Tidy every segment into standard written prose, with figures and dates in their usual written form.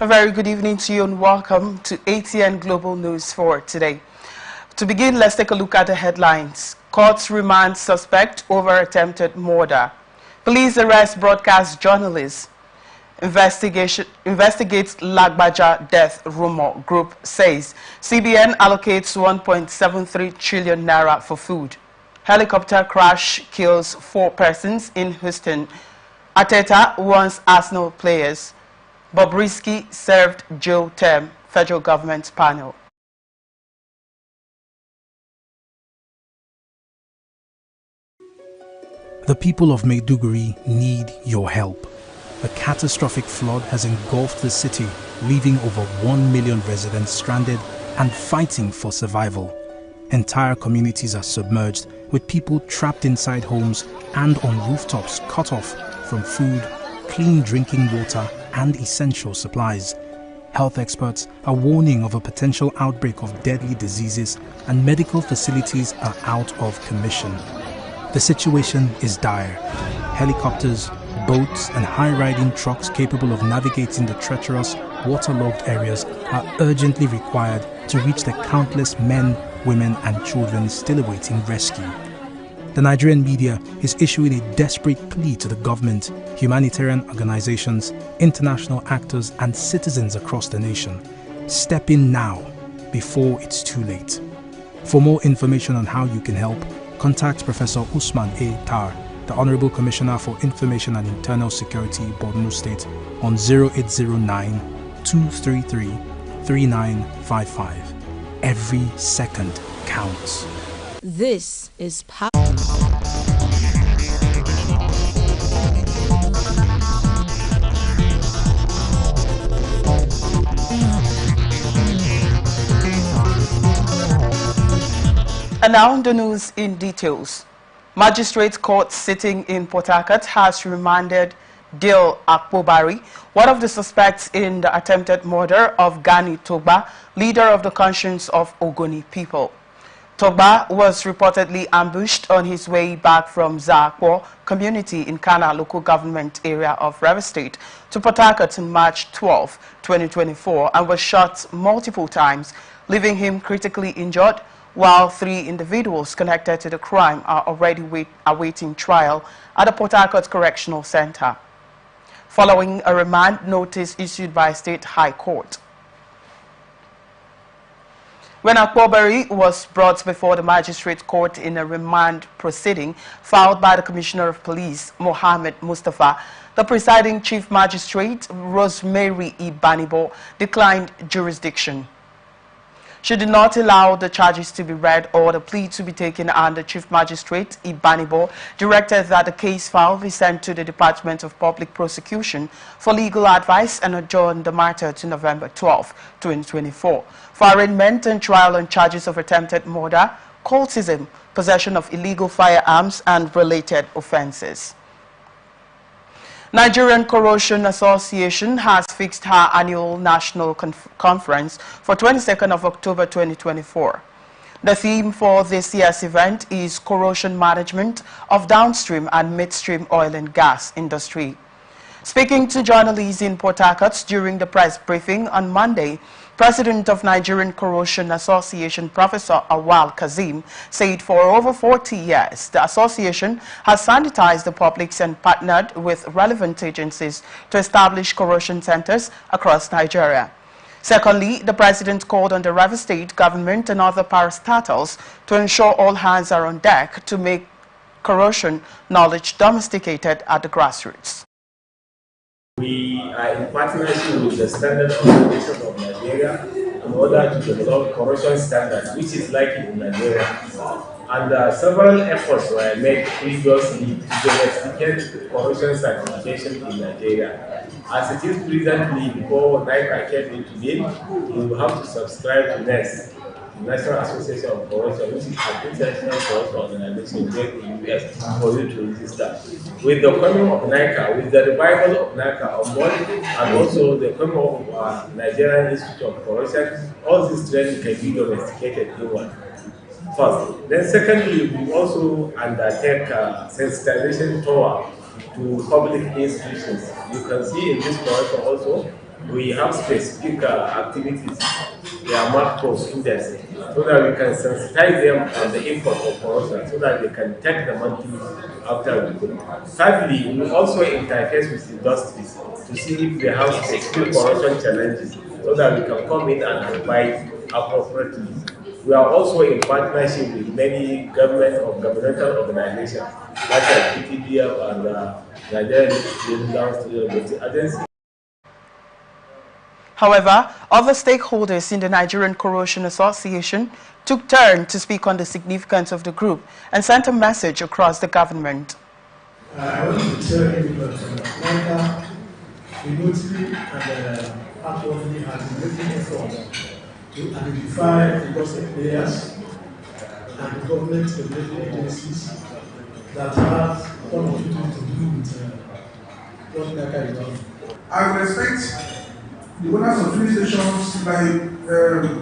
A very good evening to you and welcome to ATN Global News for today. To begin, let's take a look at the headlines. Courts remand suspect over attempted murder. Police arrest broadcast journalist. Investigates Lagbaja death rumor. Group says CBN allocates 1.73 trillion naira for food. Helicopter crash kills 4 persons in Houston. Ateta warns Arsenal players. Bobrisky served jail term, federal government panel. The people of Maiduguri need your help. A catastrophic flood has engulfed the city, leaving over 1 million residents stranded and fighting for survival. Entire communities are submerged, with people trapped inside homes and on rooftops cut off from food, clean drinking water, and essential supplies. Health experts are warning of a potential outbreak of deadly diseases, and medical facilities are out of commission. The situation is dire. Helicopters, boats, and high-riding trucks capable of navigating the treacherous, waterlogged areas are urgently required to reach the countless men, women, and children still awaiting rescue. The Nigerian media is issuing a desperate plea to the government, humanitarian organizations, international actors, and citizens across the nation. Step in now, before it's too late. For more information on how you can help, contact Professor Usman A. Tar, the Honorable Commissioner for Information and Internal Security, Borno State, on 0809-233-3955. Every second counts. This is power. And now the news in details. Magistrate Court sitting in Port Harcourt has remanded Dil Akpobari, one of the suspects in the attempted murder of Gani Togba, leader of the conscience of Ogoni people. Togba was reportedly ambushed on his way back from Zakwo community in Kana local government area of Rivers State to Port Harcourt on March 12, 2024, and was shot multiple times, leaving him critically injured, while 3 individuals connected to the crime are already awaiting trial at the Port Harcourt Correctional Center, following a remand notice issued by State High Court. When Akpobari was brought before the Magistrate Court in a remand proceeding filed by the Commissioner of Police, Mohammed Mustafa, the presiding Chief Magistrate, Rosemary Ibanibo, declined jurisdiction. She did not allow the charges to be read or the plea to be taken, and the Chief Magistrate, Ibanibo, directed that the case file be sent to the Department of Public Prosecution for legal advice and adjourned the matter to November 12, 2024, for arraignment and trial on charges of attempted murder, cultism, possession of illegal firearms, and related offenses. Nigerian Corrosion Association has fixed her annual national conference for 22nd of October 2024. The theme for this year's event is corrosion management of downstream and midstream oil and gas industry. Speaking to journalists in Port Harcourt during the press briefing on Monday, President of Nigerian Corrosion Association, Professor Awal Kazim, said for over 40 years, the association has sanitized the publics and partnered with relevant agencies to establish corrosion centers across Nigeria. Secondly, the president called on the Rivers State government and other parastatals to ensure all hands are on deck to make corrosion knowledge domesticated at the grassroots. We are in partnership with the Standard Organization of Nigeria in order to develop corrosion standards, which is lacking in Nigeria. And several efforts were made previously to domesticate corrosion certification in Nigeria. As it is presently, before NICA came in today, you will have to subscribe to NEST, the National Association of Corrosion, which is an international corrosion organization based in the US, for you to register. With the coming of NICA, with the revival of NICA on board, and also the coming of Nigerian Institute of Corrosion, all these training can be domesticated in one. First. Then secondly, we also undertake sensitization tour to public institutions. You can see in this corrosion also, we have specific activities, they are marked for students, so that we can sensitize them on the import of corruption, so that they can take the money after we go. Thirdly, we also interface with industries to see if they have specific corruption challenges, so that we can come in and advise appropriately. We are also in partnership with many government or governmental organizations, like PTDF and Nigerian Agency. However, other stakeholders in the Nigerian Corrosion Association took turn to speak on the significance of the group and sent a message across the government. I want to tell you that NICA remotely and outwardly has been making efforts to identify the gossip players and the government regulatory agencies that have one or two things to do with what NICA is doing. I respect the owners of filling stations like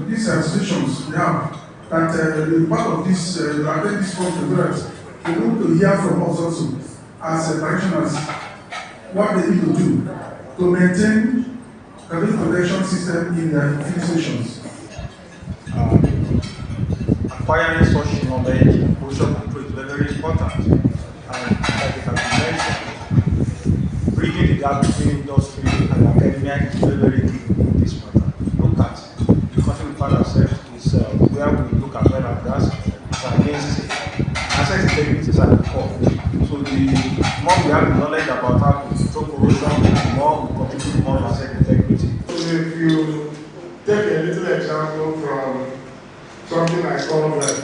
these associations now that the part of this attend this conference they want to hear from us also as practitioners what they need to do to maintain a good protection system in the filling stations. Acquiring such knowledge and pollution control is very, very important. And like it has been mentioned, bridging the gap between industry and academia is very, very key in this matter. Look at the country we find ourselves is where we look at oil and gas, it's against asset integrity is at the core. So the more we have the knowledge about how to control corrosion, the more we contribute more to asset integrity. So if you take a little example from something like convert,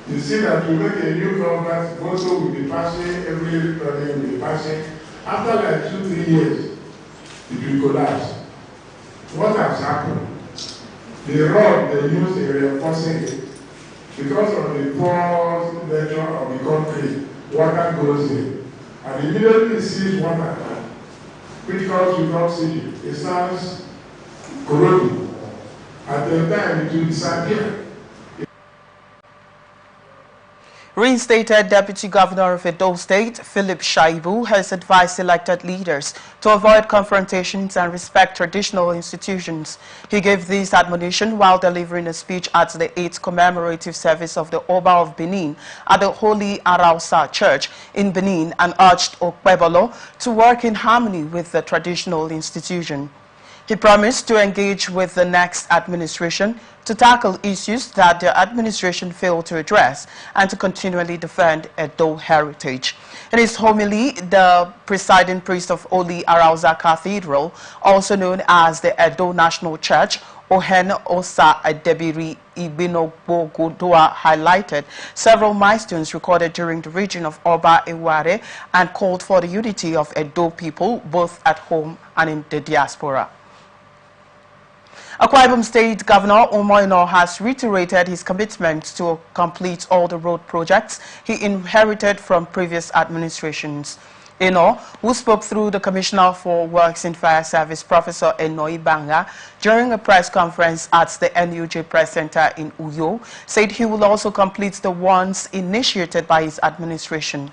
you see that you make a new convert, also will be passing, everybody will be passing. After like 2-3 years, it will collapse. What has happened? The rod they use in reinforcing it, because of the poor nature of the concrete, water goes in. And immediately it sees water, which causes toxicity. It starts corroding. At the time, it will disappear. Reinstated Deputy Governor of Edo State, Philip Shaibu, has advised elected leaders to avoid confrontations and respect traditional institutions. He gave this admonition while delivering a speech at the 8th commemorative service of the Oba of Benin at the Holy Arausa Church in Benin and urged Okpebolo to work in harmony with the traditional institution. He promised to engage with the next administration to tackle issues that the administration failed to address and to continually defend Edo heritage. In his homily, the presiding priest of Holy Arausa Cathedral, also known as the Edo National Church, Ohen Osa Adebiri Ibinogbogodoa, highlighted several milestones recorded during the region of Oba Eware and called for the unity of Edo people both at home and in the diaspora. Akwa Ibom State Governor Omoino has reiterated his commitment to complete all the road projects he inherited from previous administrations. Eno, who spoke through the Commissioner for Works in Fire Service, Professor Eno Ibanga, during a press conference at the NUJ Press Center in Uyo, said he will also complete the ones initiated by his administration.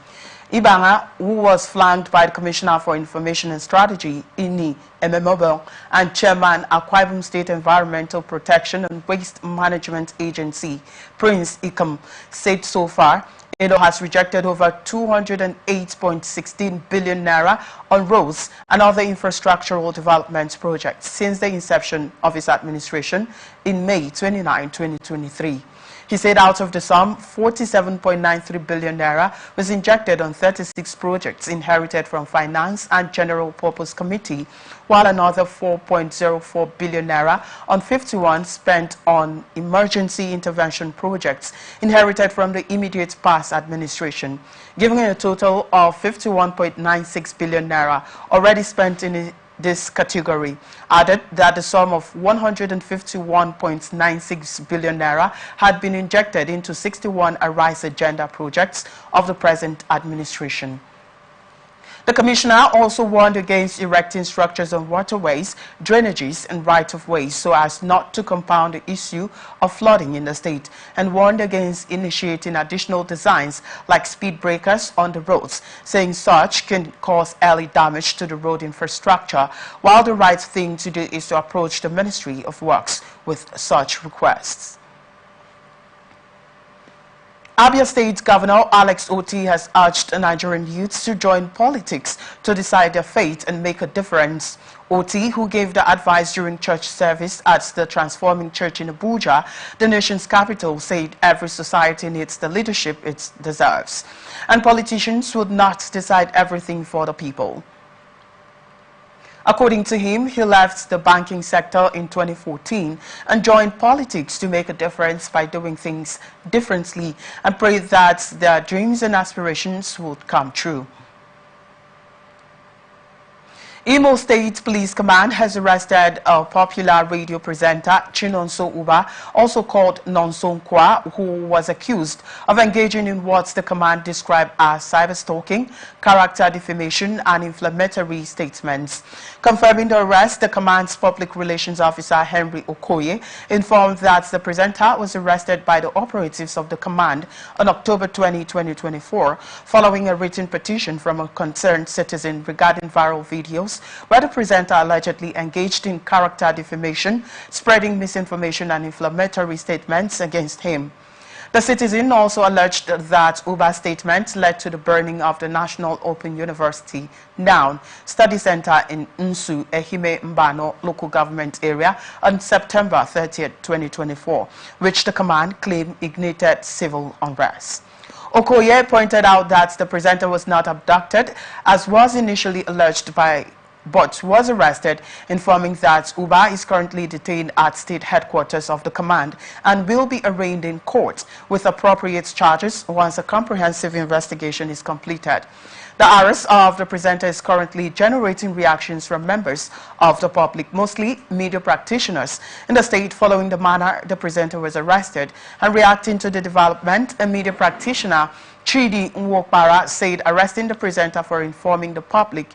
Ibanga, who was flanked by the Commissioner for Information and Strategy, Ini Ememobel, and Chairman Akwa Ibom State Environmental Protection and Waste Management Agency, Prince Ikam, said so far, Edo has rejected over 208.16 billion naira on roads and other infrastructural development projects since the inception of his administration in May 29, 2023. He said out of the sum, 47.93 billion naira was injected on 36 projects inherited from Finance and General Purpose Committee, while another 4.04 billion naira on 51 spent on emergency intervention projects inherited from the immediate past administration, giving a total of 51.96 billion naira already spent in this category. Added that the sum of 151.96 billion naira had been injected into 61 Arise Agenda projects of the present administration. The commissioner also warned against erecting structures on waterways, drainages, and right-of-ways so as not to compound the issue of flooding in the state, and warned against initiating additional designs like speed breakers on the roads, saying such can cause early damage to the road infrastructure, while the right thing to do is to approach the Ministry of Works with such requests. Abia State Governor Alex Oti has urged Nigerian youths to join politics to decide their fate and make a difference. Oti, who gave the advice during church service at the Transforming Church in Abuja, the nation's capital, said every society needs the leadership it deserves, and politicians would not decide everything for the people. According to him, he left the banking sector in 2014 and joined politics to make a difference by doing things differently, and prayed that their dreams and aspirations would come true. Imo State Police Command has arrested a popular radio presenter, Chinonso Uba, also called Nonso Nkwa, who was accused of engaging in what the command described as cyber-stalking, character defamation, and inflammatory statements. Confirming the arrest, the command's public relations officer, Henry Okoye, informed that the presenter was arrested by the operatives of the command on October 20, 2024, following a written petition from a concerned citizen regarding viral videos where the presenter allegedly engaged in character defamation, spreading misinformation and inflammatory statements against him. The citizen also alleged that Uba's statement led to the burning of the National Open University Noun Study Center in Nsu, Ehime Mbano local government area on September 30, 2024, which the command claimed ignited civil unrest. Okoye pointed out that the presenter was not abducted, as was initially alleged but was arrested, informing that Uba is currently detained at state headquarters of the command and will be arraigned in court with appropriate charges once a comprehensive investigation is completed. The arrest of the presenter is currently generating reactions from members of the public, mostly media practitioners in the state, following the manner the presenter was arrested. And reacting to the development, a media practitioner, Chidi Nwokpara, said arresting the presenter for informing the public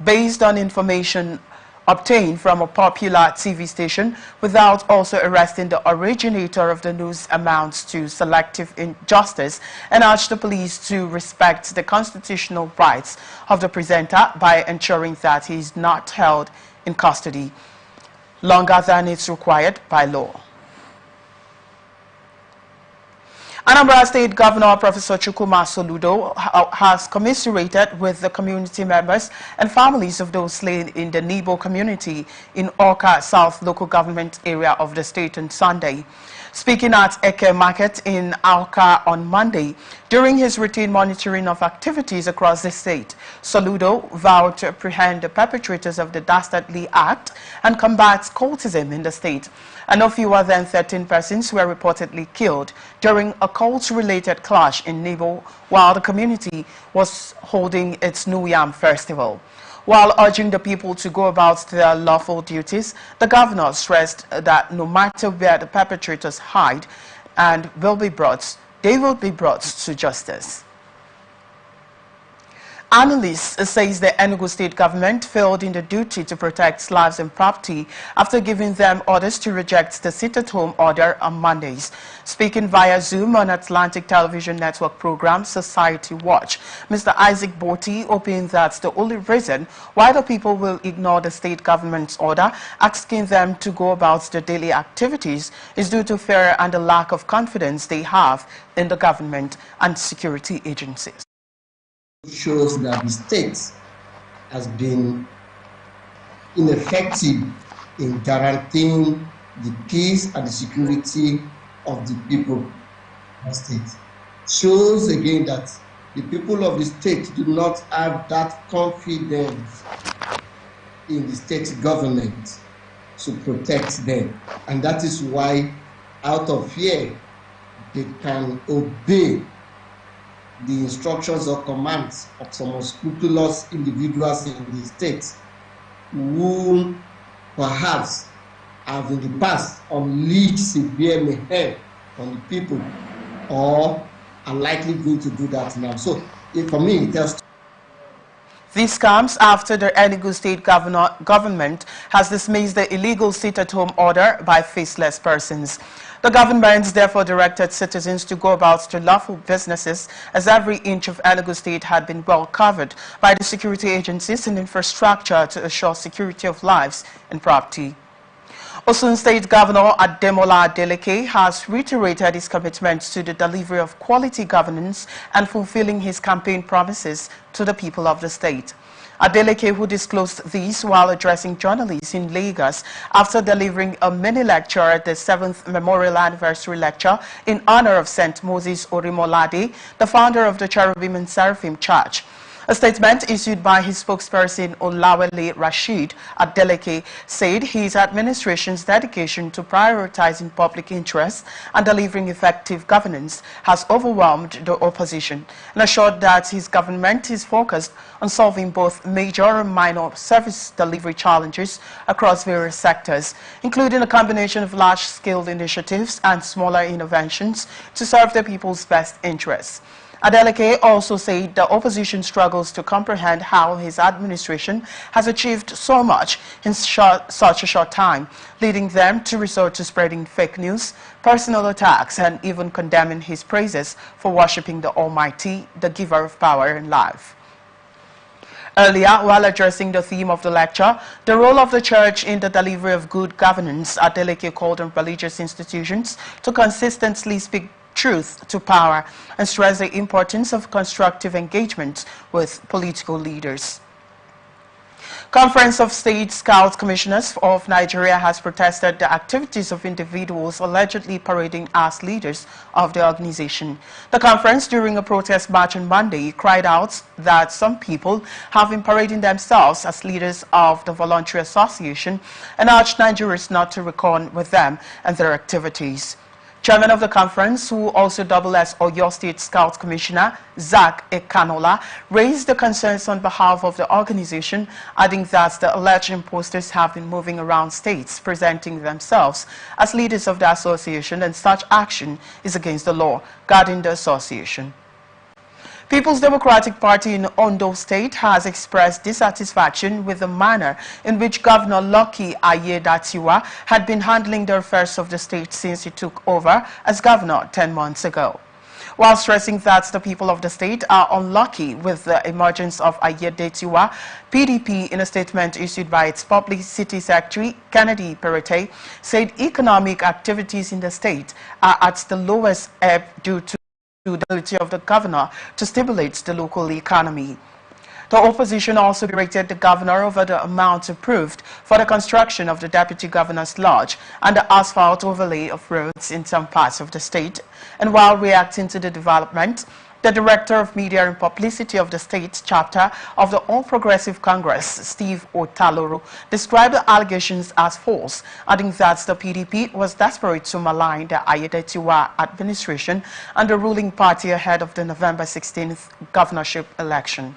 based on information obtained from a popular TV station without also arresting the originator of the news amounts to selective injustice, and urged the police to respect the constitutional rights of the presenter by ensuring that he is not held in custody longer than is required by law. Anambra State Governor Professor Chukwuma Soludo has commiserated with the community members and families of those slain in the Nibo community in Awka South local government area of the state on Sunday. Speaking at Eke Market in Awka on Monday, during his routine monitoring of activities across the state, Soludo vowed to apprehend the perpetrators of the dastardly act and combat cultism in the state. And no fewer than 13 persons were reportedly killed during a cult-related clash in Nibo while the community was holding its New Yam festival. While urging the people to go about their lawful duties, the governor stressed that no matter where the perpetrators hide, they will be brought to justice. Analysts says the Enugu state government failed in the duty to protect lives and property after giving them orders to reject the sit-at-home order on Mondays. Speaking via Zoom on Atlantic Television Network program Society Watch, Mr. Isaac Boti opened that the only reason why the people will ignore the state government's order asking them to go about their daily activities is due to fear and the lack of confidence they have in the government and security agencies. Shows that the state has been ineffective in guaranteeing the peace and the security of the people of the state. Shows again that the people of the state do not have that confidence in the state government to protect them. And that is why, out of fear, they can obey the instructions or commands of some unscrupulous individuals in the state who perhaps have in the past unleashed severe mayhem on the people or are likely going to do that now. So for me, it tells. This comes after the Enugu state government has dismissed the illegal sit-at-home order by faceless persons. The government therefore directed citizens to go about their lawful businesses, as every inch of Enugu state had been well covered by the security agencies and infrastructure to assure security of lives and property. Osun State Governor Ademola Adeleke has reiterated his commitment to the delivery of quality governance and fulfilling his campaign promises to the people of the state. Adeleke, who disclosed this while addressing journalists in Lagos after delivering a mini lecture at the 7th Memorial Anniversary Lecture in honor of St. Moses Orimolade, the founder of the Cherubim and Seraphim Church. A statement issued by his spokesperson Olawale Rashid Adeleke said his administration's dedication to prioritizing public interest and delivering effective governance has overwhelmed the opposition, and assured that his government is focused on solving both major and minor service delivery challenges across various sectors, including a combination of large-scale initiatives and smaller interventions to serve the people's best interests. Adeleke also said the opposition struggles to comprehend how his administration has achieved so much in such a short time, leading them to resort to spreading fake news, personal attacks, and even condemning his praises for worshipping the Almighty, the giver of power and life. Earlier, while addressing the theme of the lecture, the role of the church in the delivery of good governance, Adeleke called on religious institutions to consistently speak truth to power and stress the importance of constructive engagement with political leaders. Conference of State Scout Commissioners of Nigeria has protested the activities of individuals allegedly parading as leaders of the organization. The conference, during a protest march on Monday, cried out that some people have been parading themselves as leaders of the voluntary association and urged Nigerians not to reckon with them and their activities. Chairman of the conference, who also doubled as Oyo State Scout Commissioner, Zach Ekanola, raised the concerns on behalf of the organization, adding that the alleged imposters have been moving around states, presenting themselves as leaders of the association, and such action is against the law guarding the association. People's Democratic Party in Ondo State has expressed dissatisfaction with the manner in which Governor Lucky Ayedatiwa had been handling the affairs of the state since he took over as governor 10 months ago. While stressing that the people of the state are unlucky with the emergence of Ayedatiwa, PDP, in a statement issued by its Publicity Secretary, Kennedy Perete, said economic activities in the state are at the lowest ebb due to the ability of the governor to stimulate the local economy. The opposition also berated the governor over the amount approved for the construction of the Deputy Governor's Lodge and the asphalt overlay of roads in some parts of the state. And while reacting to the development, the Director of Media and Publicity of the state chapter of the All Progressive Congress, Steve Otaloro, described the allegations as false, adding that the PDP was desperate to malign the Ayedatiwa administration and the ruling party ahead of the November 16th governorship election.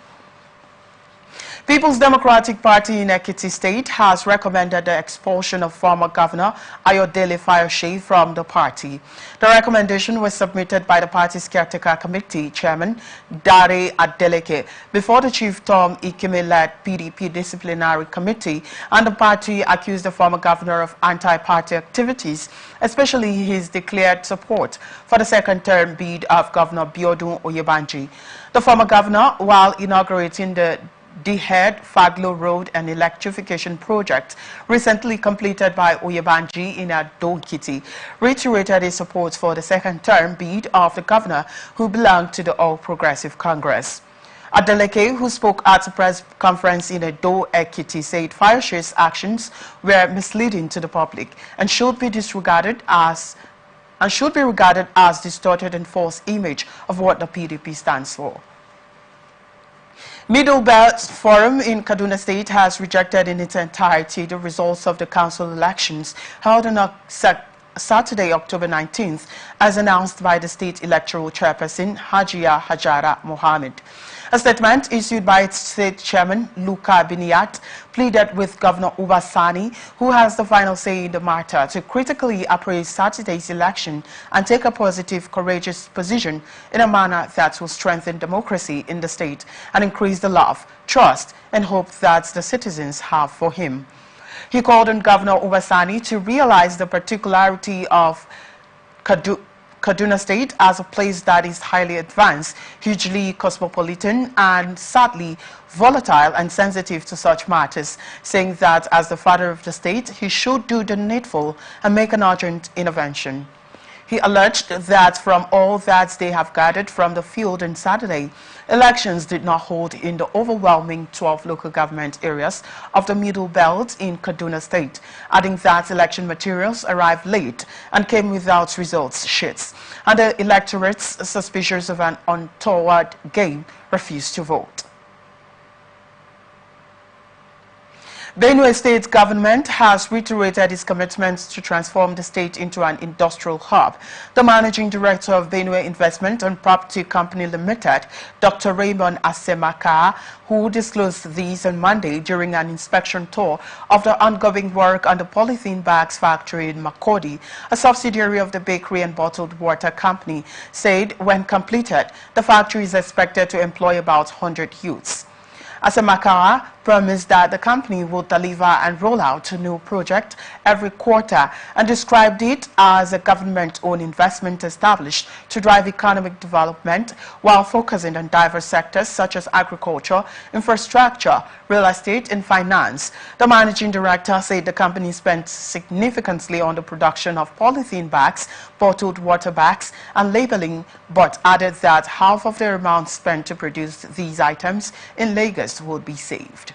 People's Democratic Party in Ekiti State has recommended the expulsion of former Governor Ayodele Fayose from the party. The recommendation was submitted by the party's caretaker committee chairman, Dare Adeleke, before the Chief Tom Ikeme-led PDP disciplinary committee, and the party accused the former governor of anti-party activities, especially his declared support for the second-term bid of Governor Biodun Oyebanji. The former governor, while inaugurating the Head Faglo Road and electrification project recently completed by Oyebanji in Ado-Ekiti, reiterated his support for the second-term bid of the governor, who belonged to the All Progressive Congress. Adeleke, who spoke at a press conference in Ado-Ekiti, said Fayose's actions were misleading to the public and should be regarded as distorted and false image of what the PDP stands for. Middle Belt Forum in Kaduna State has rejected in its entirety the results of the council elections held on Saturday, October 19th, as announced by the state electoral chairperson, Hajia Hajara Mohammed. A statement issued by its state chairman, Luka Biniat, pleaded with Governor Uba Sani, who has the final say in the matter, to critically appraise Saturday's election and take a positive, courageous position in a manner that will strengthen democracy in the state and increase the love, trust, and hope that the citizens have for him. He called on Governor Uba Sani to realize the particularity of Kaduna State as a place that is highly advanced, hugely cosmopolitan, and sadly volatile and sensitive to such matters, saying that as the father of the state, he should do the needful and make an urgent intervention. He alleged that from all that they have gathered from the field on Saturday, elections did not hold in the overwhelming 12 local government areas of the Middle Belt in Kaduna State, adding that election materials arrived late and came without results sheets, and the electorates suspicious of an untoward game refused to vote. Benue State government has reiterated its commitments to transform the state into an industrial hub. The managing director of Benue Investment and Property Company Limited, Dr. Raymond Asemaka, who disclosed these on Monday during an inspection tour of the ongoing work on the polythene bags factory in Makodi, a subsidiary of the Bakery and Bottled Water Company, said when completed, the factory is expected to employ about 100 youths. Asemaka promised that the company will deliver and roll out a new project every quarter and described it as a government-owned investment established to drive economic development while focusing on diverse sectors such as agriculture, infrastructure, real estate, and finance. The managing director said the company spent significantly on the production of polythene bags, bottled water bags, and labeling, but added that half of the amount spent to produce these items in Lagos would be saved.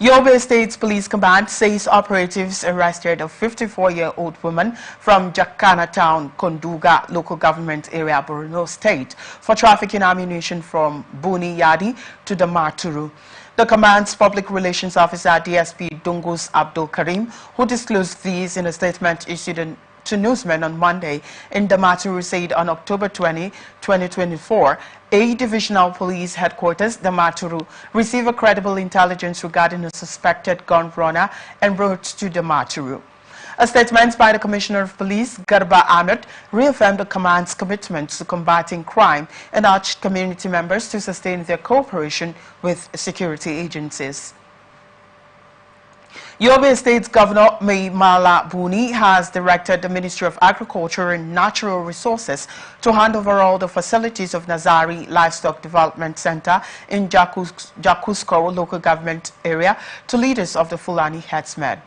Yobe State Police Command says operatives arrested a 54-year-old woman from Jakana Town, Konduga local government area, Borno State, for trafficking ammunition from Buni Yadi to the Maturu. The command's public relations officer, DSP Dungus Abdul Karim, who disclosed these in a statement issued to newsmen on Monday in Damaturu, said on October 20, 2024, a divisional police headquarters, Damaturu, received a credible intelligence regarding a suspected gun runner en route to Damaturu. A statement by the Commissioner of Police, Garba Ahmed, reaffirmed the command's commitment to combating crime and urged community members to sustain their cooperation with security agencies. Yobe State Governor Mai Mala Buni has directed the Ministry of Agriculture and Natural Resources to hand over all the facilities of Nazari Livestock Development Center in Jakusko local government area to leaders of the Fulani herdsmen.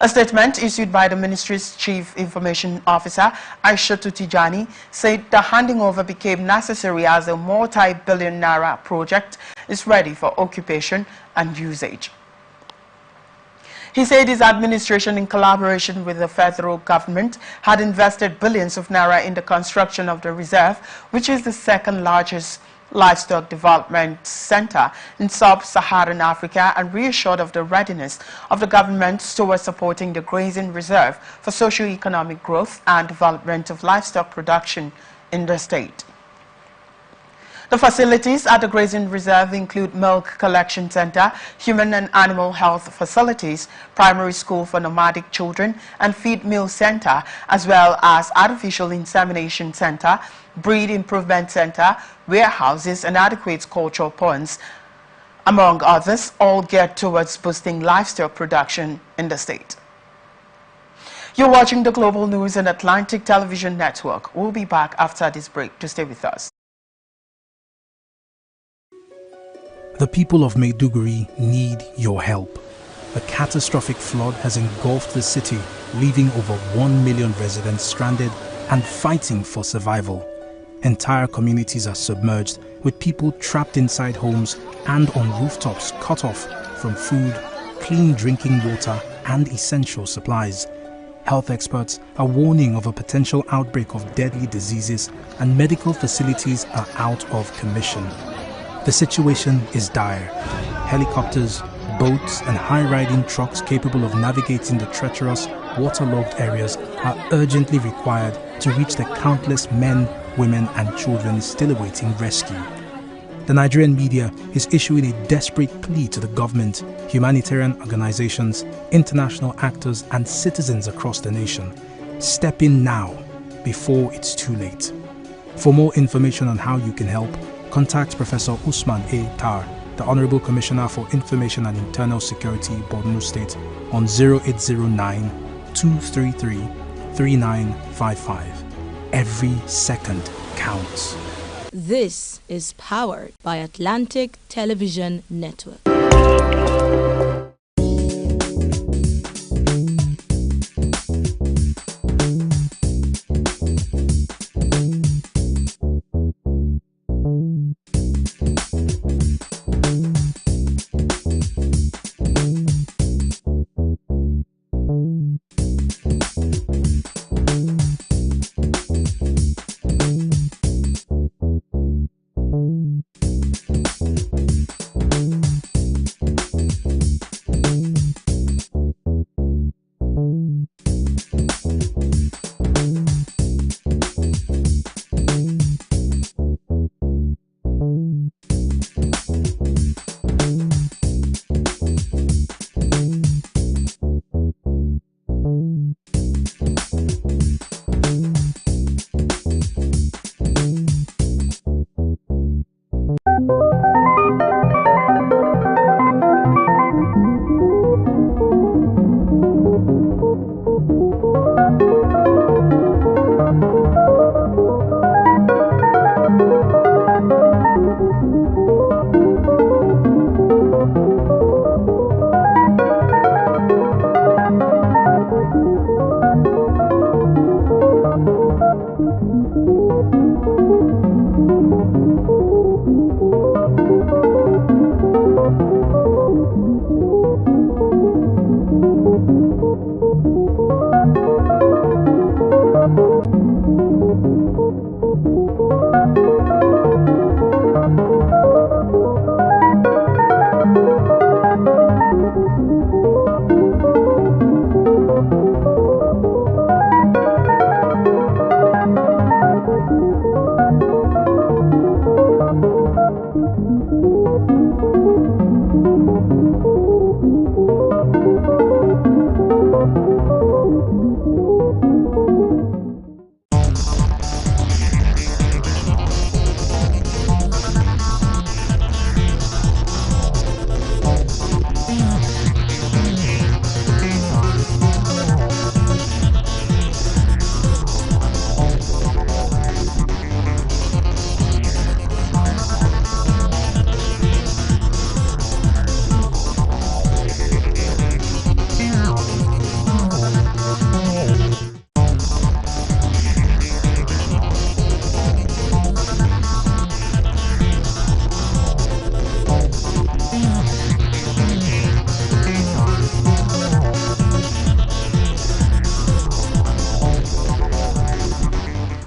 A statement issued by the ministry's chief information officer, Aishatu Tijani, said the handing over became necessary as a multi-billion naira project is ready for occupation and usage. He said his administration, in collaboration with the federal government, had invested billions of naira in the construction of the reserve, which is the second largest livestock development center in sub-Saharan Africa, and reassured of the readiness of the government towards supporting the grazing reserve for socio-economic growth and development of livestock production in the state. The facilities at the grazing reserve include milk collection center, human and animal health facilities, primary school for nomadic children, and feed mill center, as well as artificial insemination center, breed improvement center, warehouses, and adequate cultural ponds, among others, all geared towards boosting livestock production in the state. You're watching the Global News and Atlantic Television Network. We'll be back after this break. To stay with us. The people of Maiduguri need your help. A catastrophic flood has engulfed the city, leaving over 1 million residents stranded and fighting for survival. Entire communities are submerged, with people trapped inside homes and on rooftops cut off from food, clean drinking water, and essential supplies. Health experts are warning of a potential outbreak of deadly diseases, and medical facilities are out of commission. The situation is dire. Helicopters, boats, and high-riding trucks capable of navigating the treacherous, waterlogged areas are urgently required to reach the countless men, women, and children still awaiting rescue. the Nigerian media is issuing a desperate plea to the government, humanitarian organizations, international actors, and citizens across the nation. Step in now, before it's too late. For more information on how you can help, contact Professor Usman A. Tar, the Honorable Commissioner for Information and Internal Security, Borno State, on 0809-233-3955. Every second counts. This is powered by Atlantic Television Network.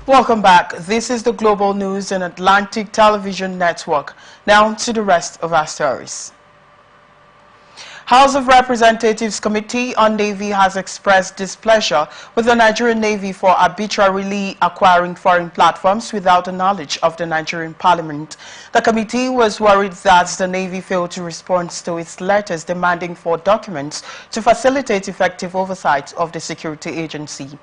Welcome back. This is the Global News and Atlantic Television Network. Now to the rest of our stories. House of Representatives Committee on Navy has expressed displeasure with the Nigerian Navy for arbitrarily acquiring foreign platforms without the knowledge of the Nigerian Parliament. The committee was worried that the Navy failed to respond to its letters demanding for documents to facilitate effective oversight of the security agency.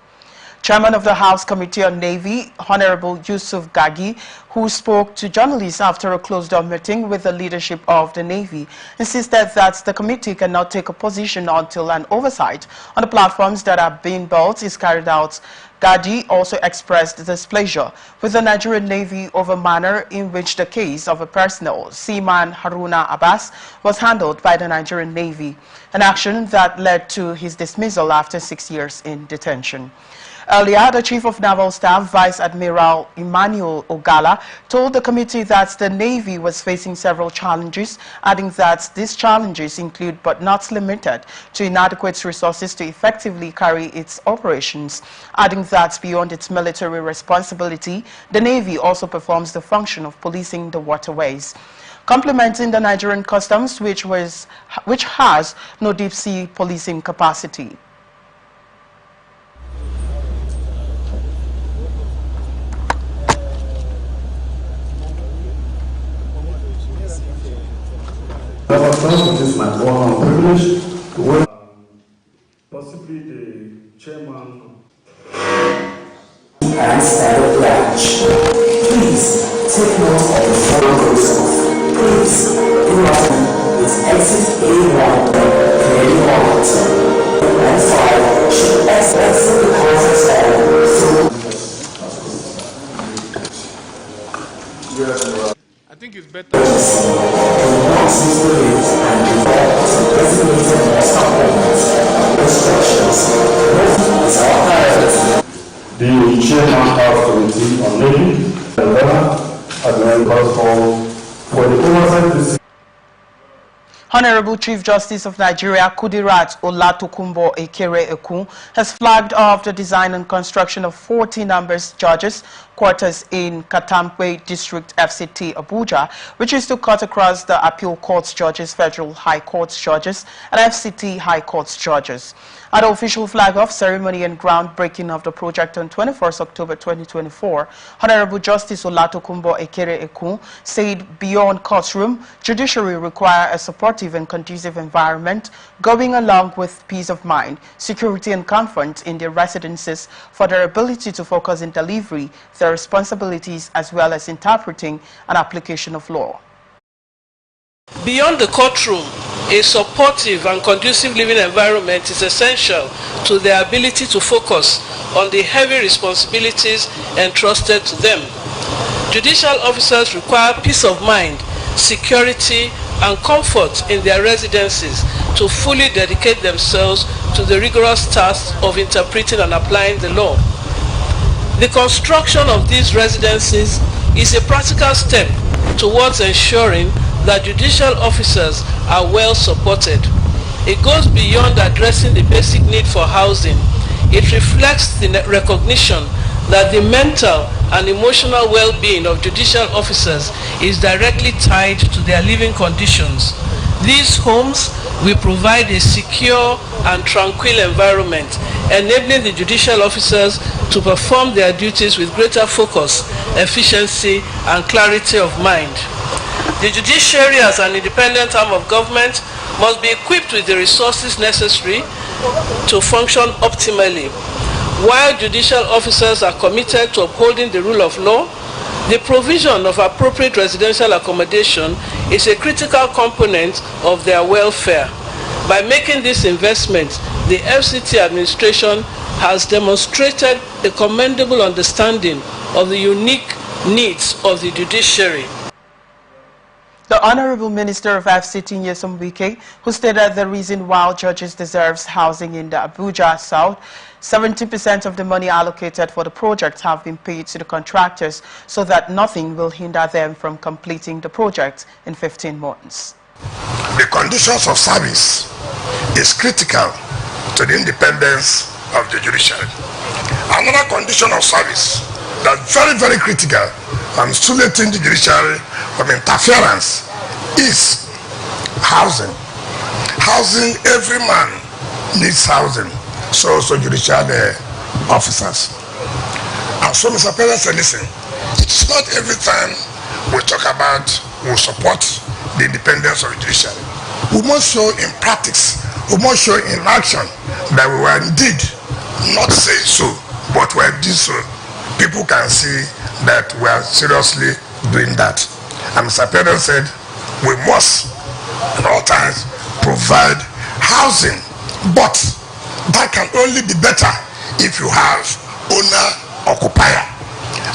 Chairman of the House Committee on Navy, Honorable Yusuf Gagi, who spoke to journalists after a closed-door meeting with the leadership of the Navy, insisted that the committee cannot take a position until an oversight on the platforms that are being built is carried out. Gadi also expressed displeasure with the Nigerian Navy over manner in which the case of a personnel, Seaman Haruna Abbas, was handled by the Nigerian Navy, an action that led to his dismissal after 6 years in detention. Earlier, the Chief of Naval Staff, Vice Admiral Emmanuel Ogala, told the committee that the Navy was facing several challenges, adding that these challenges include but not limited to inadequate resources to effectively carry its operations, adding that beyond its military responsibility, the Navy also performs the function of policing the waterways. Complementing the Nigerian Customs, which has no deep-sea policing capacity. It is my honor and privilege to welcome possibly the chairman and stand a pledge. Please take note of the following process. Please do not with exit A1 clearly marked. And 5 should exit the conference hall. I think it's better. the chairman of committee on Navy, Admiral Pascal, for the oversight. Honorable Chief Justice of Nigeria Kudirat Olatokunbo Ekere-Ekun has flagged off the design and construction of 40 numbers judges quarters in Katampe District FCT Abuja, which is to cut across the Appeal Courts judges, Federal High Courts judges, and FCT High Courts judges. At the official flag-off ceremony and groundbreaking of the project on 21st October 2024, Honorable Justice Olatokunbo Ekere-Ekun said beyond courtroom, judiciary require a supportive and conducive environment going along with peace of mind, security and comfort in their residences for their ability to focus in delivery, their responsibilities as well as interpreting and application of law. Beyond the courtroom, a supportive and conducive living environment is essential to their ability to focus on the heavy responsibilities entrusted to them. Judicial officers require peace of mind, security, and comfort in their residences to fully dedicate themselves to the rigorous task of interpreting and applying the law. The construction of these residences is a practical step towards ensuring that judicial officers are well supported. It goes beyond addressing the basic need for housing. It reflects the recognition that the mental and emotional well-being of judicial officers is directly tied to their living conditions. These homes will provide a secure and tranquil environment, enabling the judicial officers to perform their duties with greater focus, efficiency, and clarity of mind. The judiciary, as an independent arm of government, must be equipped with the resources necessary to function optimally. While judicial officers are committed to upholding the rule of law, the provision of appropriate residential accommodation is a critical component of their welfare. By making this investment, the FCT administration has demonstrated a commendable understanding of the unique needs of the judiciary. The Honorable Minister of FCT Nyesom Wike, who stated the reason why judges deserves housing in the Abuja South, 70% of the money allocated for the project have been paid to the contractors so that nothing will hinder them from completing the project in 15 months. The conditions of service is critical to the independence of the judiciary. Another condition of service that's very, very critical and insulating the judiciary from interference is housing. Housing, every man needs housing, so also judicial officers. And so, Mr. President said, listen, it's not every time we talk about, we support the independence of the judiciary. We must show in practice, we must show in action that we were indeed not saying so, but we did so. People can see that we are seriously doing that. And Mr. President said, we must at all times provide housing, but that can only be better if you have owner-occupier.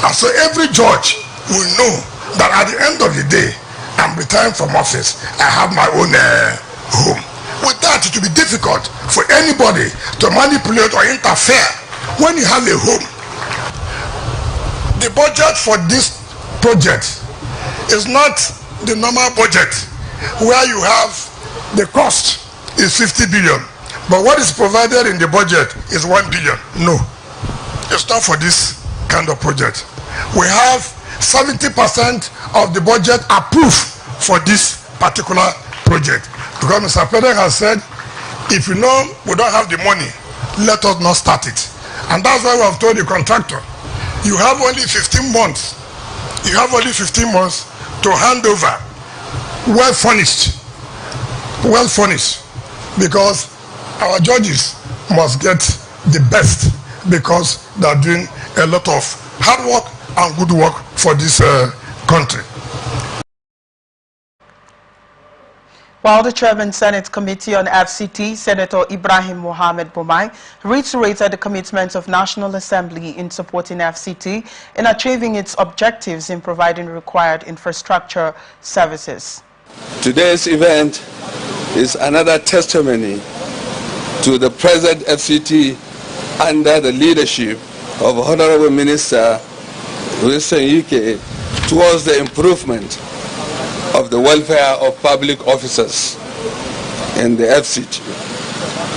And so every judge will know that at the end of the day, I'm retiring from office, I have my own home. With that, it will be difficult for anybody to manipulate or interfere when you have a home. The budget for this project is not the normal budget where you have the cost is 50 billion, but what is provided in the budget is 1 billion. No, it's not for this kind of project. We have 70% of the budget approved for this particular project, because Mr. President has said, if you know we don't have the money, let us not start it. And that's why we have told the contractor, you have only 15 months. You have only 15 months to hand over well furnished well furnished, because our judges must get the best, because they are doing a lot of hard work and good work for this country. While the Chairman Senate Committee on FCT, Senator Ibrahim Mohammed Boumai, reiterated the commitment of National Assembly in supporting FCT in achieving its objectives in providing required infrastructure services. Today's event is another testimony to the present FCT under the leadership of Honorable Minister Wilson UK towards the improvement of the welfare of public officers in the FCT.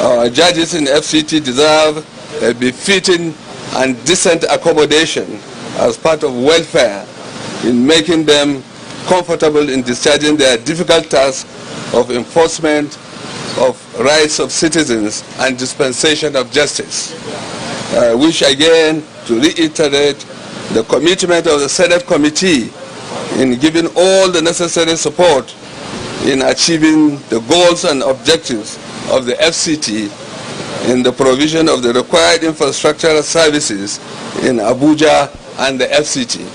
Our judges in FCT deserve a befitting and decent accommodation as part of welfare in making them comfortable in discharging their difficult task of enforcement of rights of citizens and dispensation of justice. I wish again to reiterate the commitment of the Senate Committee in giving all the necessary support in achieving the goals and objectives of the FCT in the provision of the required infrastructural services in Abuja and the FCT.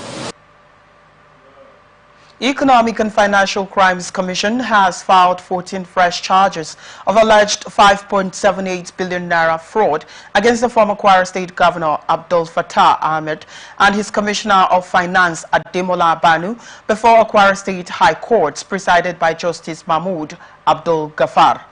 Economic and Financial Crimes Commission has filed 14 fresh charges of alleged 5.78 billion naira fraud against the former Kwara State Governor Abdul Fattah Ahmed and his Commissioner of Finance Ademola Banu before a Kwara State High Court presided by Justice Mahmood Abdul Ghaffar.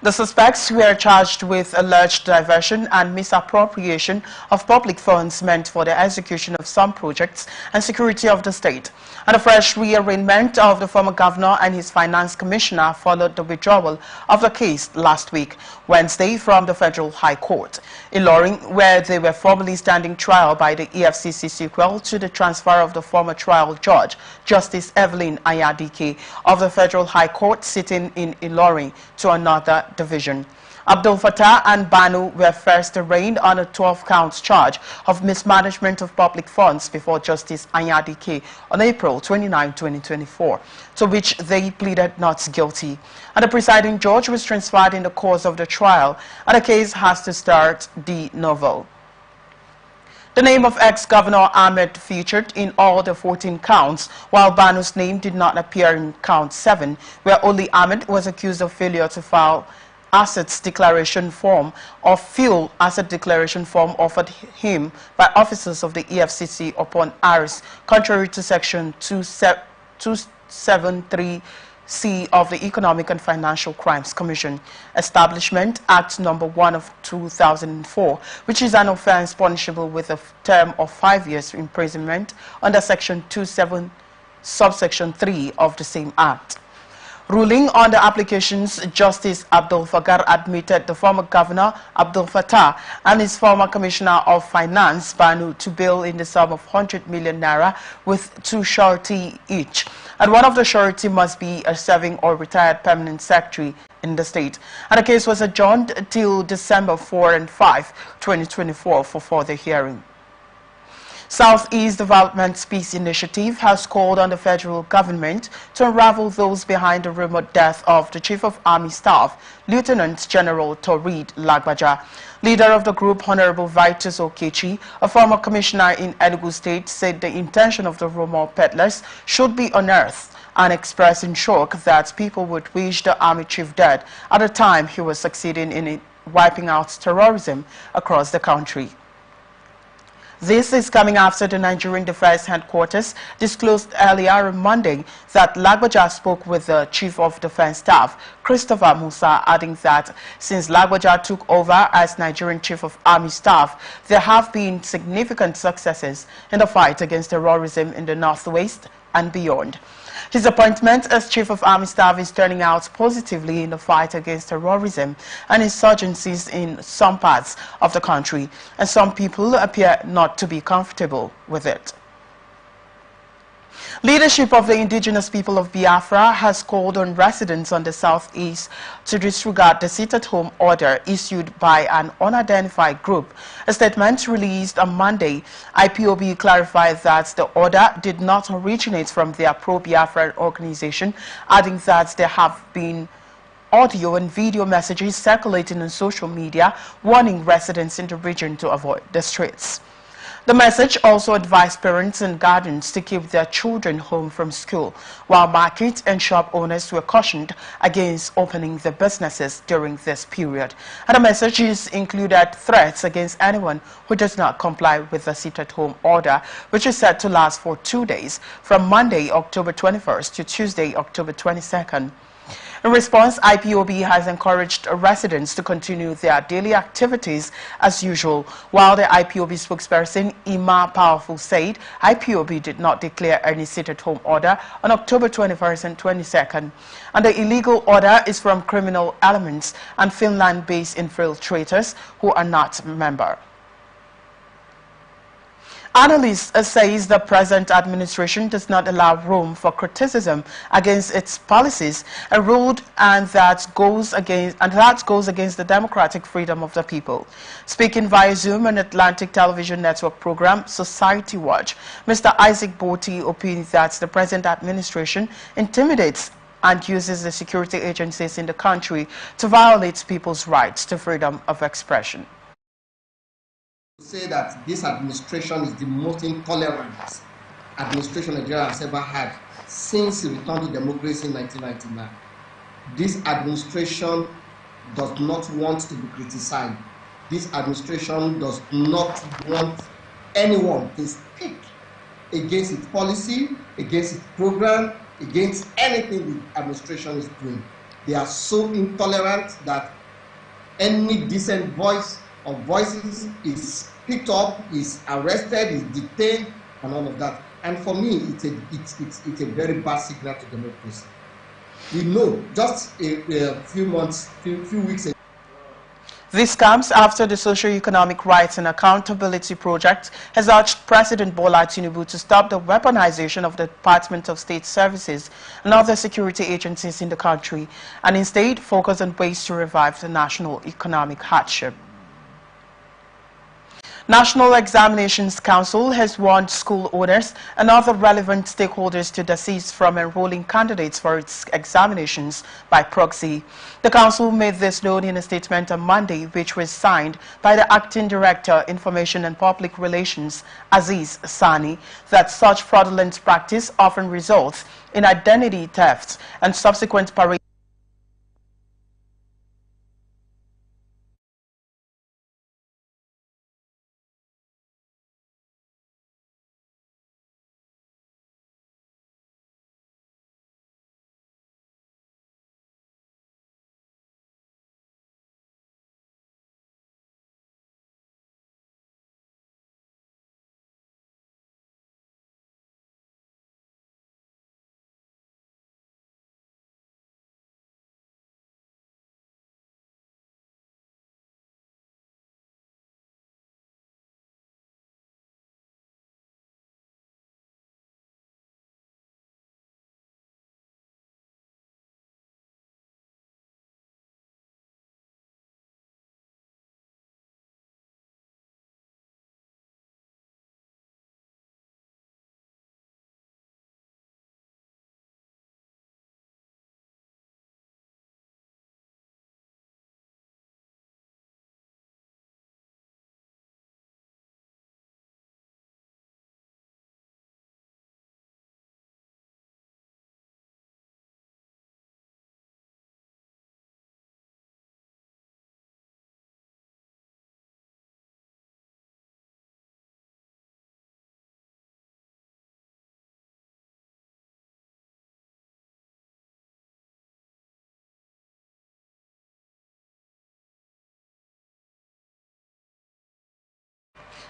The suspects were charged with alleged diversion and misappropriation of public funds meant for the execution of some projects and security of the state. And a fresh rearrangement of the former governor and his finance commissioner followed the withdrawal of the case last week, Wednesday, from the Federal High Court in Ilorin, where they were formerly standing trial by the EFCC sequel to the transfer of the former trial judge, Justice Evelyn Ayadike, of the Federal High Court sitting in Ilorin to another division. Abdul Fattah and Banu were first arraigned on a 12-count charge of mismanagement of public funds before Justice Ayadike on April 29, 2024, to which they pleaded not guilty. And the presiding judge was transferred in the course of the trial, and the case has to start de novo. The name of ex-Governor Ahmed featured in all the 14 counts, while Banu's name did not appear in count 7, where only Ahmed was accused of failure to file assets declaration form or fuel asset declaration form offered him by officers of the EFCC upon arrest, contrary to section 273C of the Economic and Financial Crimes Commission Establishment Act number 1 of 2004, which is an offense punishable with a term of 5 years imprisonment under section 27 subsection 3 of the same act. Ruling on the applications, Justice Abdul Fagar admitted the former governor Abdul Fattah and his former commissioner of finance Banu to bail in the sum of 100 million naira with 2 surety each, and one of the surety must be a serving or retired permanent secretary in the state. And the case was adjourned till December 4 and 5, 2024 for further hearing. Southeast Development Peace Initiative has called on the federal government to unravel those behind the rumored death of the Chief of Army Staff, Lieutenant General Taureed Lagbaja. Leader of the group, Honorable Vitus Okechi, a former commissioner in Enugu State, said the intention of the rumor peddlers should be unearthed and expressed in shock that people would wish the Army Chief dead at a time he was succeeding in wiping out terrorism across the country. This is coming after the Nigerian Defense Headquarters disclosed earlier on Monday that Lagbaja spoke with the Chief of Defense Staff, Christopher Musa, adding that since Lagbaja took over as Nigerian Chief of Army Staff, there have been significant successes in the fight against terrorism in the Northwest and beyond. His appointment as Chief of Army Staff is turning out positively in the fight against terrorism and insurgencies in some parts of the country, and some people appear not to be comfortable with it. Leadership of the indigenous people of Biafra has called on residents on the southeast to disregard the sit-at-home order issued by an unidentified group. A statement released on Monday, IPOB clarified that the order did not originate from their pro-Biafra organization, adding that there have been audio and video messages circulating on social media warning residents in the region to avoid the streets. The message also advised parents and guardians to keep their children home from school, while market and shop owners were cautioned against opening their businesses during this period. And the messages included threats against anyone who does not comply with the sit-at-home order, which is set to last for 2 days, from Monday, October 21st to Tuesday, October 22nd. In response, IPOB has encouraged residents to continue their daily activities as usual, while the IPOB spokesperson Ima Powerful said IPOB did not declare any sit-at-home order on October 21st and 22nd, and the illegal order is from criminal elements and Finland-based infiltrators who are not a member. Analysts say the present administration does not allow room for criticism against its policies, a rule that goes against the democratic freedom of the people. Speaking via Zoom on Atlantic Television Network program Society Watch, Mr. Isaac Boti opined that the present administration intimidates and uses the security agencies in the country to violate people's rights to freedom of expression. Say that this administration is the most intolerant administration Nigeria has ever had since it returned to democracy in 1999. This administration does not want to be criticized. This administration does not want anyone to speak against its policy, against its program, against anything the administration is doing. They are so intolerant that any decent voice or voices is picked up, is arrested, is detained, and all of that. And for me, it's a very bad signal to democracy. We know just a few weeks ago. This comes after the Socio-Economic Rights and Accountability Project has urged President Bola Tinubu to stop the weaponization of the Department of State Services and other security agencies in the country, and instead focus on ways to revive the national economic hardship. National Examinations Council has warned school owners and other relevant stakeholders to desist from enrolling candidates for its examinations by proxy. The council made this known in a statement on Monday, which was signed by the Acting Director, Information and Public Relations, Aziz Sani, that such fraudulent practice often results in identity thefts and subsequent parade.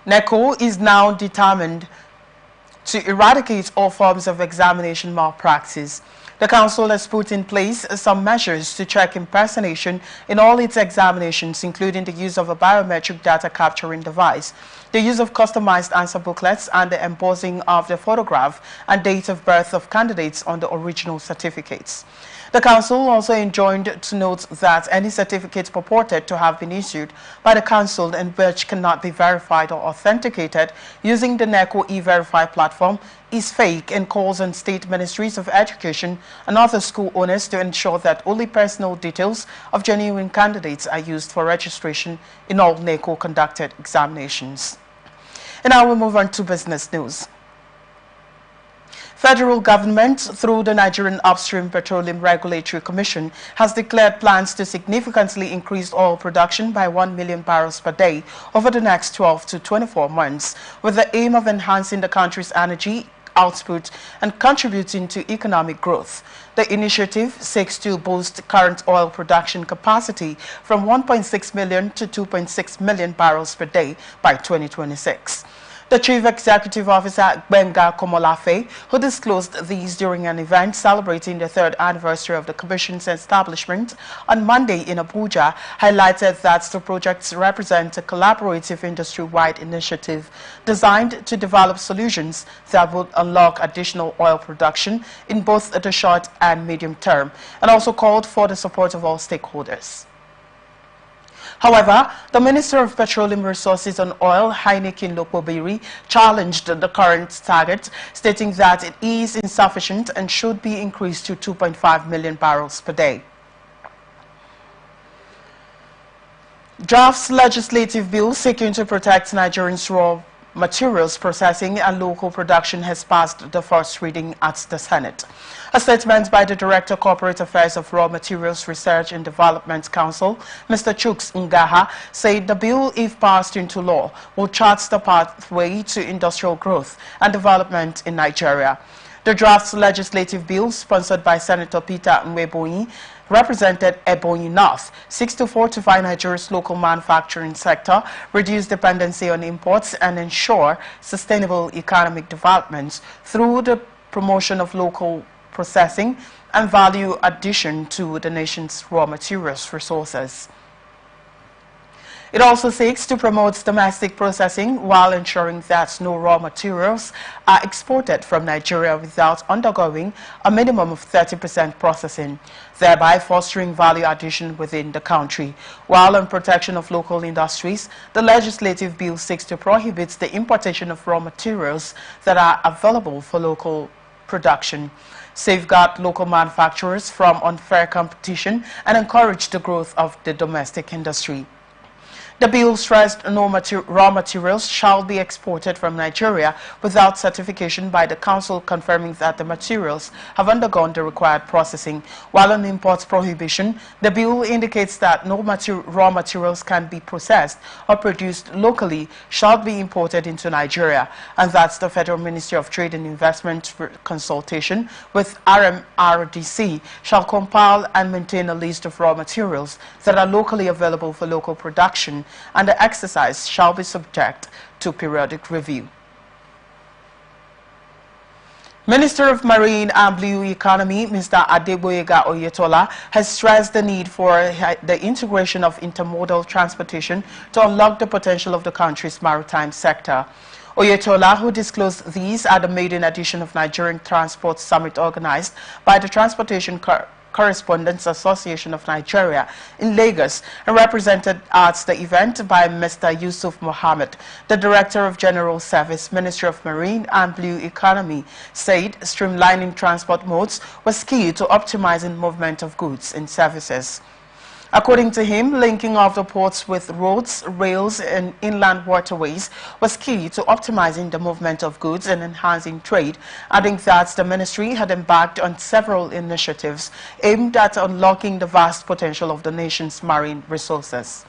NECO is now determined to eradicate all forms of examination malpractice. The Council has put in place some measures to check impersonation in all its examinations, including the use of a biometric data capturing device, the use of customized answer booklets, and the embossing of the photograph and date of birth of candidates on the original certificates. The Council also enjoined to note that any certificate purported to have been issued by the Council and which cannot be verified or authenticated using the NECO e-Verify platform is fake and calls on state ministries of education and other school owners to ensure that only personal details of genuine candidates are used for registration in all NECO-conducted examinations. And now we move on to business news. Federal government, through the Nigerian Upstream Petroleum Regulatory Commission, has declared plans to significantly increase oil production by 1 million barrels per day over the next 12 to 24 months, with the aim of enhancing the country's energy output and contributing to economic growth. The initiative seeks to boost current oil production capacity from 1.6 million to 2.6 million barrels per day by 2026. The Chief Executive Officer, Benga Komolafe, who disclosed these during an event celebrating the third anniversary of the Commission's establishment on Monday in Abuja, highlighted that the projects represent a collaborative industry-wide initiative designed to develop solutions that would unlock additional oil production in both the short and medium term, and also called for the support of all stakeholders. However, the Minister of Petroleum Resources and Oil, Heineken Lokobiri, challenged the current target, stating that it is insufficient and should be increased to 2.5 million barrels per day. Drafts legislative bill seeking to protect Nigerians' raw materials processing and local production has passed the first reading at the Senate. A statement by the Director Corporate Affairs of Raw Materials Research and Development Council, Mr. Chuks Ngaha, said the bill, if passed into law, will chart the pathway to industrial growth and development in Nigeria. The draft legislative bill, sponsored by Senator Peter Nwebonyi, represented Ebonyi North, seeks to fortify Nigeria's local manufacturing sector, reduce dependency on imports, and ensure sustainable economic development through the promotion of local processing and value addition to the nation's raw materials resources. It also seeks to promote domestic processing while ensuring that no raw materials are exported from Nigeria without undergoing a minimum of 30% processing, thereby fostering value addition within the country. While on protection of local industries, the legislative bill seeks to prohibit the importation of raw materials that are available for local production, safeguard local manufacturers from unfair competition, and encourage the growth of the domestic industry. The bill stressed no raw materials shall be exported from Nigeria without certification by the Council confirming that the materials have undergone the required processing. While on import prohibition, the bill indicates that no raw materials can be processed or produced locally shall be imported into Nigeria, and that the Federal Ministry of Trade and Investment consultation with RMRDC shall compile and maintain a list of raw materials that are locally available for local production, and the exercise shall be subject to periodic review. Minister of Marine and Blue Economy, Mr. Adeboyega Oyetola, has stressed the need for the integration of intermodal transportation to unlock the potential of the country's maritime sector. Oyetola, who disclosed these at the maiden edition of Nigerian Transport Summit organized by the Transportation Correspondents Association of Nigeria in Lagos, and represented at the event by Mr. Yusuf Mohammed, the Director of General Service, Ministry of Marine and Blue Economy, said streamlining transport modes was key to optimizing movement of goods and services. According to him, linking of the ports with roads, rails, and inland waterways was key to optimizing the movement of goods and enhancing trade, adding that the ministry had embarked on several initiatives aimed at unlocking the vast potential of the nation's marine resources.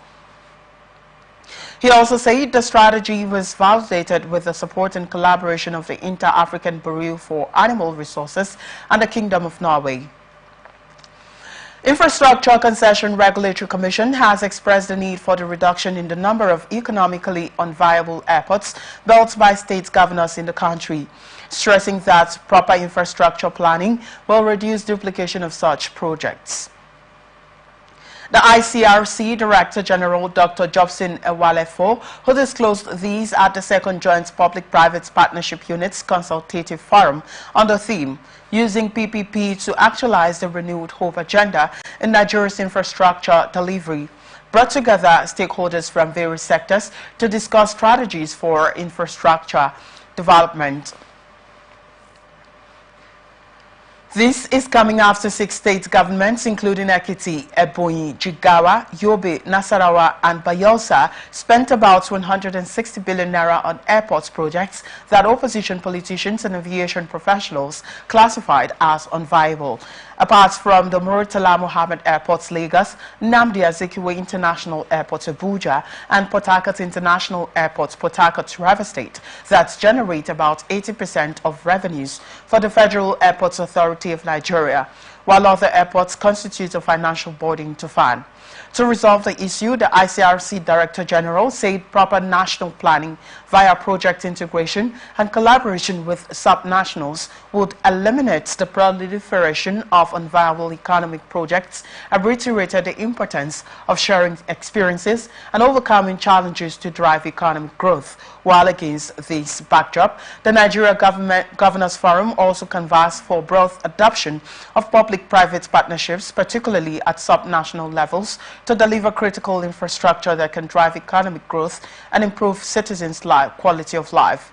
He also said the strategy was validated with the support and collaboration of the Inter-African Bureau for Animal Resources and the Kingdom of Norway. Infrastructure Concession Regulatory Commission has expressed the need for the reduction in the number of economically unviable airports built by state governors in the country, stressing that proper infrastructure planning will reduce duplication of such projects. The ICRC Director General Dr. Jobson Ewalefo, who disclosed these at the second Joint Public-Private Partnership Units Consultative Forum on the theme, Using PPP to Actualize the Renewed Hope Agenda in Nigeria's Infrastructure Delivery, brought together stakeholders from various sectors to discuss strategies for infrastructure development. This is coming after 6 state governments, including Ekiti, Ebonyi, Jigawa, Yobe, Nasarawa, and Bayelsa, spent about 160 billion naira on airports projects that opposition politicians and aviation professionals classified as unviable. Apart from the Murtala Mohammed Airports Lagos, Nnamdi Azikiwe International Airport Abuja, and Port Harcourt International Airport Port Harcourt River State that generate about 80% of revenues for the Federal Airports Authority of Nigeria, while other airports constitute a financial burden to FAN. To resolve the issue, the ICRC Director General said proper national planning via project integration and collaboration with subnationals would eliminate the proliferation of unviable economic projects and reiterated the importance of sharing experiences and overcoming challenges to drive economic growth. While against this backdrop, the Nigeria Governors Forum also canvassed for broad adoption of public-private partnerships, particularly at subnational levels, to deliver critical infrastructure that can drive economic growth and improve citizens' quality of life.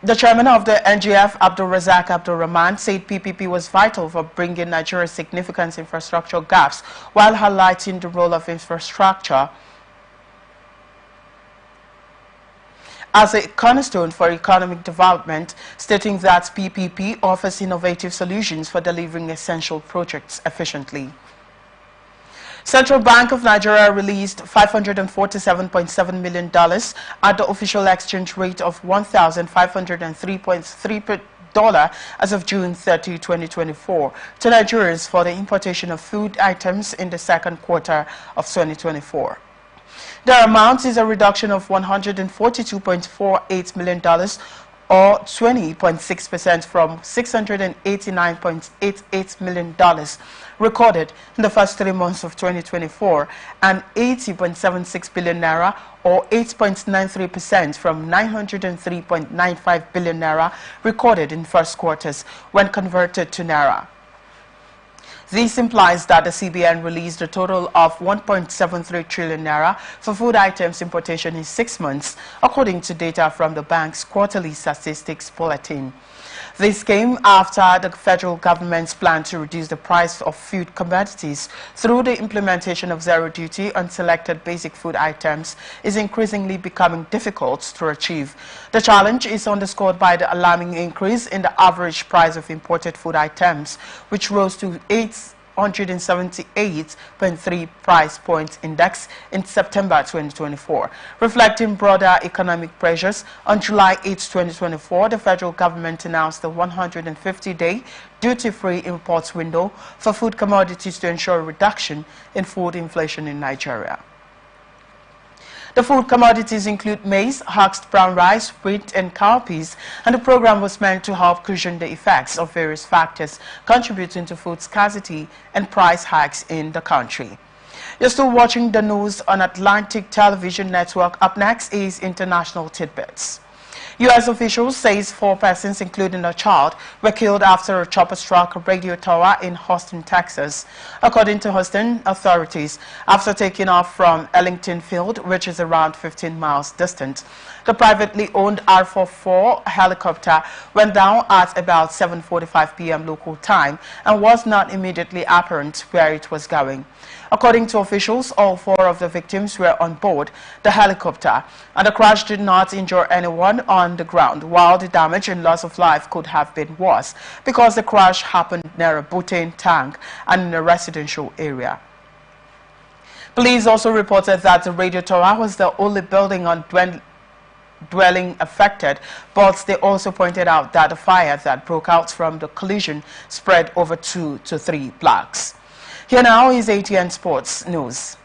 The chairman of the NGF, Abdul Razak Abdul Rahman, said PPP was vital for bringing Nigeria's significant infrastructure gaps, while highlighting the role of infrastructure as a cornerstone for economic development, stating that PPP offers innovative solutions for delivering essential projects efficiently. Central Bank of Nigeria released $547.7 million at the official exchange rate of $1,503.3 as of June 30, 2024, to Nigerians for the importation of food items in the second quarter of 2024. The amount is a reduction of $142.48 million, or 20.6% from $689.88 million recorded in the first 3 months of 2024, and 80.76 billion naira, or 8.93% from 903.95 billion naira recorded in first quarters when converted to naira. This implies that the CBN released a total of 1.73 trillion naira for food items importation in 6 months, according to data from the bank's quarterly statistics bulletin. This came after the federal government's plan to reduce the price of food commodities through the implementation of zero duty on selected basic food items is increasingly becoming difficult to achieve. The challenge is underscored by the alarming increase in the average price of imported food items, which rose to 878.3 price point index in September 2024. Reflecting broader economic pressures, on July 8, 2024, the federal government announced the 150-day duty-free imports window for food commodities to ensure a reduction in food inflation in Nigeria. The food commodities include maize, husked brown rice, wheat, and cowpeas, and the program was meant to help cushion the effects of various factors contributing to food scarcity and price hikes in the country. You're still watching the news on Atlantic Television Network. Up next is International Tidbits. U.S. officials say 4 persons, including a child, were killed after a chopper struck a radio tower in Houston, Texas. According to Houston authorities, after taking off from Ellington Field, which is around 15 miles distant, the privately owned R-44 helicopter went down at about 7:45 p.m. local time and was not immediately apparent where it was going. According to officials, all 4 of the victims were on board the helicopter, and the crash did not injure anyone on the ground, while the damage and loss of life could have been worse because the crash happened near a butane tank and in a residential area. Police also reported that the radio tower was the only building on dwelling affected, but they also pointed out that the fire that broke out from the collision spread over 2 to 3 blocks. Here now is ATN Sports News.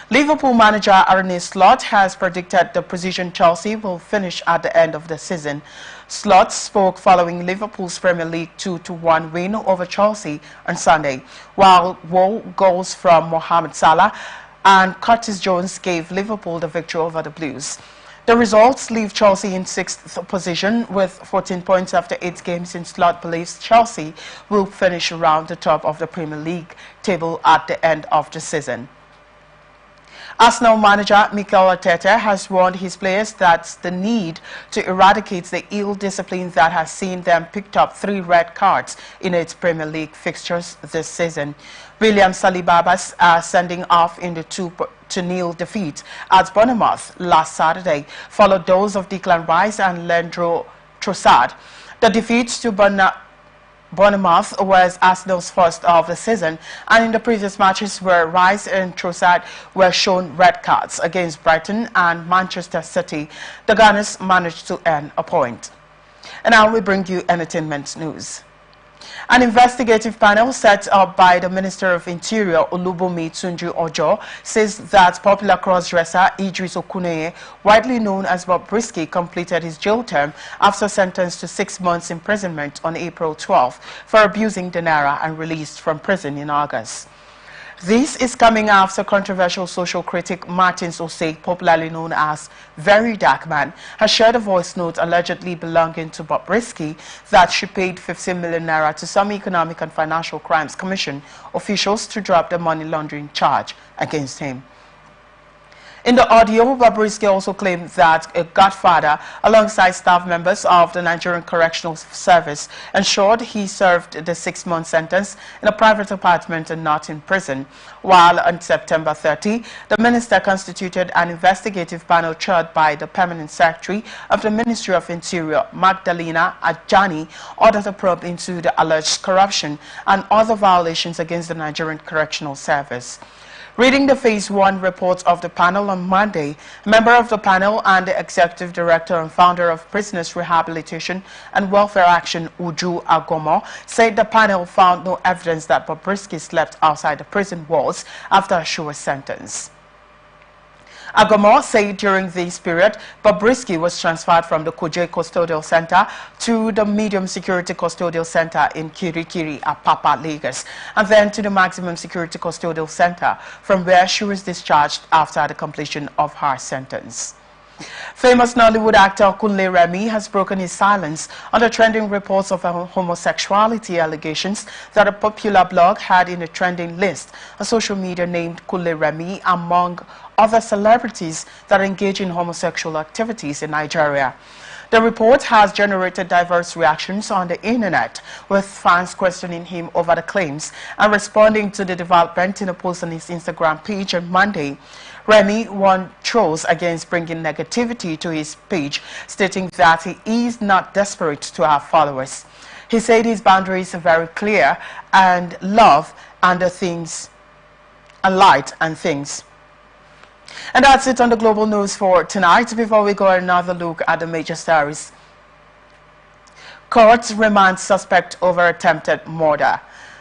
Liverpool manager Arne Slot has predicted the position Chelsea will finish at the end of the season. Slot spoke following Liverpool's Premier League 2-1 win over Chelsea on Sunday, while goals from Mohamed Salah and Curtis Jones gave Liverpool the victory over the Blues. The results leave Chelsea in 6th position with 14 points after 8 games, and Slot believes Chelsea will finish around the top of the Premier League table at the end of the season. Arsenal manager Mikel Arteta has warned his players that the need to eradicate the ill discipline that has seen them picked up 3 red cards in its Premier League fixtures this season. William Saliba's sending off in the 2-0 defeat at Bournemouth last Saturday followed those of Declan Rice and Leandro Trossard. The defeat to Bournemouth was Arsenal's first of the season, and in the previous matches where Rice and Trossard were shown red cards against Brighton and Manchester City, the Gunners managed to earn a point. And now we bring you entertainment news. An investigative panel set up by the Minister of Interior, Olubunmi Tunji Ojo, says that popular cross-dresser Idris Okuneye, widely known as Bobrisky, completed his jail term after sentenced to 6 months imprisonment on April 12 for abusing the naira and released from prison in August. This is coming after controversial social critic Martin Osei, popularly known as Very Dark Man, has shared a voice note allegedly belonging to Bobrisky that she paid 15 million naira to some Economic and Financial Crimes Commission officials to drop the money laundering charge against him. In the audio, Bobrisky also claimed that a godfather, alongside staff members of the Nigerian Correctional Service, ensured he served the 6-month sentence in a private apartment and not in prison. While on September 30, the minister constituted an investigative panel chaired by the Permanent Secretary of the Ministry of Interior, Magdalena Ajani, ordered a probe into the alleged corruption and other violations against the Nigerian Correctional Service. Reading the Phase 1 report of the panel on Monday, a member of the panel and the executive director and founder of Prisoners Rehabilitation and Welfare Action, Uju Agomo, said the panel found no evidence that Bobrisky slept outside the prison walls after she was sentenced. Agomo said during this period, Bobrisky was transferred from the Kuje Custodial Center to the Medium Security Custodial Center in Kirikiri, Apapa, Lagos, and then to the Maximum Security Custodial Center, from where she was discharged after the completion of her sentence. Famous Nollywood actor Kunle Remi has broken his silence on the trending reports of homosexuality allegations that a popular blog had in a trending list on social media named Kunle Remi among other celebrities that engage in homosexual activities in Nigeria. The report has generated diverse reactions on the internet, with fans questioning him over the claims and responding to the development in a post on his Instagram page on Monday. Remy warned trolls against bringing negativity to his page, stating that he is not desperate to have followers. He said his boundaries are very clear and love and the things, and light and things. And that's it on the global news for tonight. Before we go, another look at the major stories. Court remands suspect over attempted murder.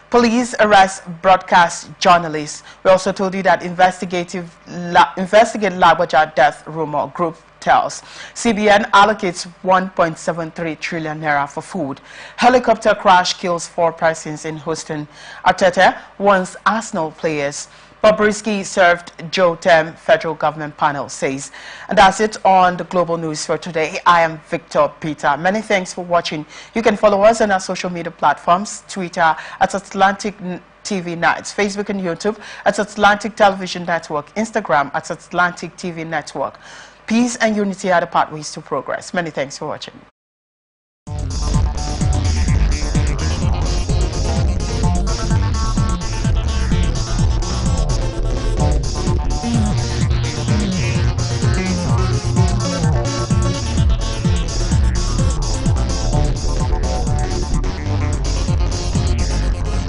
Police arrest broadcast journalists. We also told you that investigate Lagbaja death rumor group tells. CBN allocates 1.73 trillion naira for food. Helicopter crash kills 4 persons in Houston. Arteta warns Arsenal players. Bobrisky served Joe Tem, federal government panel says. And that's it on the global news for today. I am Victor Peter. Many thanks for watching. You can follow us on our social media platforms, Twitter at Atlantic TV Nights, Facebook and YouTube at Atlantic Television Network, Instagram at Atlantic TV Network. Peace and unity are the pathways to progress. Many thanks for watching.